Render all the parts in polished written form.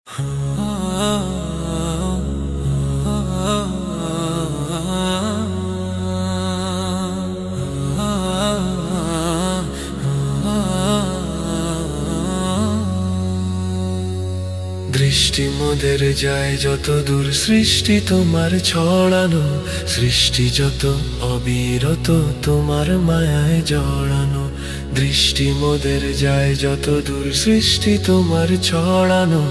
দৃষ্টি মোদের যায় যত দূর, সৃষ্টি তোমার ছড়ানো, সৃষ্টি যত অবিরত তোমার মায়ায় জড়ানো। দৃষ্টি মোদের যায় যত দূর, সৃষ্টি তোমার ছড়ানো,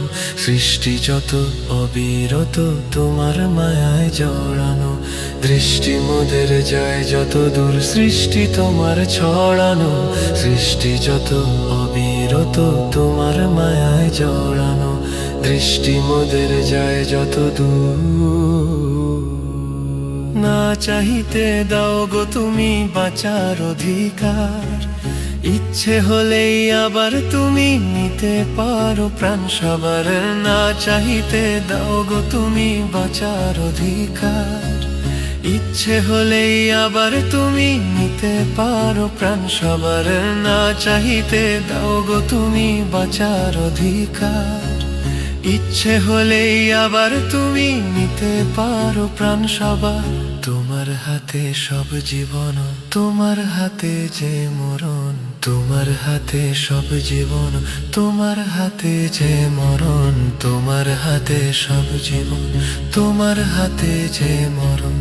সৃষ্টি যত অবিরত তোমার মায়ায় জড়ানো। দৃষ্টি মোদের যায় যত দূর, সৃষ্টি তোমার ছড়ানো, সৃষ্টি যত অবিরত তোমার মায়ায় জড়ানো। দৃষ্টি মোদের যায় যত দূর। না চাহিতে দাও গো তুমি বাঁচার অধিকার, ইচ্ছে হলেই আবার তুমি নিতে পারো প্রাণ সবার। না চাহিতে দাও গো তুমি বাঁচার অধিকার, ইচ্ছে হলেই আবার তুমি নিতে পারো প্রাণ সবার। না চাহিতে দাও গো তুমি বাঁচার অধিকার, ইচ্ছে হলেই আবার তুমি নিতে পারো প্রাণ সবার। তোমার হাতে সব জীবন, তোমার হাতে যে মরণ, তোমার হাতে সব জীবন, তোমার হাতে যে মরণ, তোমার হাতে সব জীবন, তোমার হাতে যে মরণ।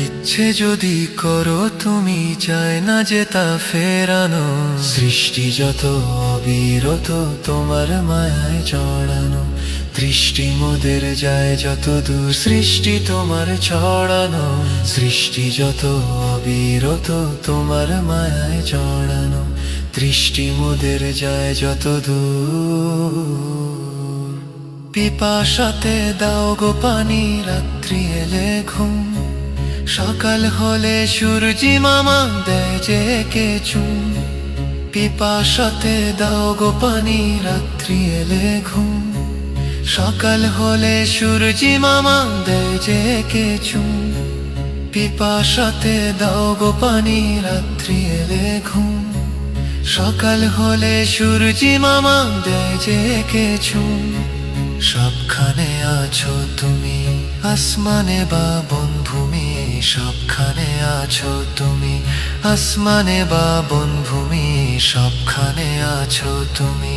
ইচ্ছে যদি করো তুমি, চায় না যে তা ফেরানো। সৃষ্টি যত অবিরত তোমার মায়ায় জড়ানো। দৃষ্টি মোদের যায় যত দূর, সৃষ্টি তোমার ছড়ানো, সৃষ্টি যত অবিরত তোমার মায়ায় জড়ানো। দৃষ্টি মোদের যায় যত দূর। পিপাসাতে দাও গো পানি, রাত্রি এলে ঘুম, সকাল হলে সূর্যি মামা দেয় যে কে চুম। পিপাসাতে দাও গো পানি, রাত্রি এলে ঘুম, সকাল হলে সূর্যি মামা দেয় যে কে চুম। পিপাসাতে দাও গো পানি, রাত্রি এলে ঘুম, সকাল হলে সূর্যি মামা দেয় যে কে চুম। সবখানে আছো তুমি, আসমানে বা বনভূমি, সবখানে আছো তুমি, আসমানে বা বনভূমি, সবখানে আছো তুমি,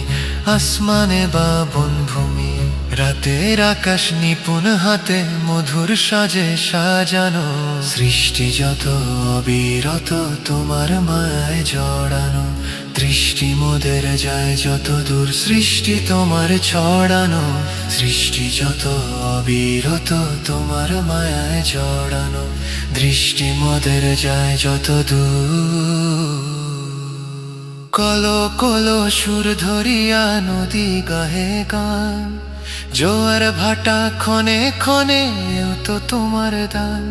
আসমানে বা বনভূমি। রাতের আকাশ নিপুণ হাতে মধুর সাজে সাজানো। সৃষ্টি যত অবিরত তোমার মায়ায় জড়ানো। দৃষ্টি মোদের যায় যত দূর, সৃষ্টি তোমার ছড়ানো, সৃষ্টি যত অবিরত তোমার মায়ায় জড়ানো। দৃষ্টি মোদের যায় যত দূর। কলো কলো সুর ধরিয়া নদী গাহে গান, জোয়ার ভাটা ক্ষণে ক্ষণে তো তোমার দান।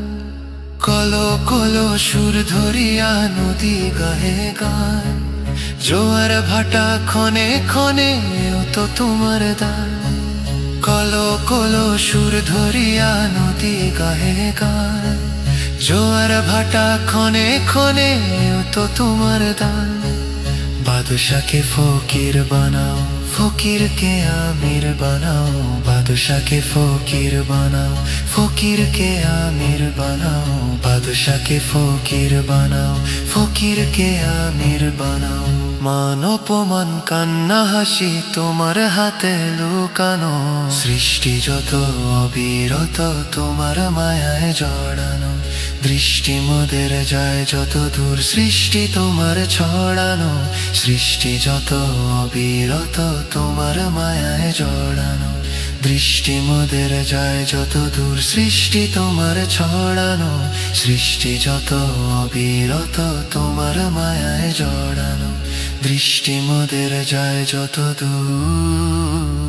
কলো কলো সুর ধরিয়া নদী গাহে গান, জোয়ার ভাটা ক্ষণে ক্ষণে তো তোমার দান। কলো কলো সুর ধরিয়া নদী গাহে গান, জোয়ার ভাটা ক্ষণে ক্ষণে তো তোমার দান। বাদশাকে ফকির বানাও, ফকিরকে আমির বানাও, বাদশাকে ফকির বানাও, ফকিরকে আমির বানাও, বাদশাকে ফকির বানাও, ফকিরকে আমির বানাও। মান অপমান কান্না হাসি তোমার হাতে লুকানো। সৃষ্টি যত অবিরত তোমার মায়ায় জড়ানো। দৃষ্টি মোদের যায় যত দূর, সৃষ্টি তোমার ছড়ানো, সৃষ্টি যত অবিরত তোমার মায়ায় জড়ানো। দৃষ্টি মোদের যায় যত দূর, সৃষ্টি তোমার ছড়ানো, সৃষ্টি যত অবিরত তোমার মায়ায় জড়ানো। দৃষ্টি মোদের যায় যত দূর।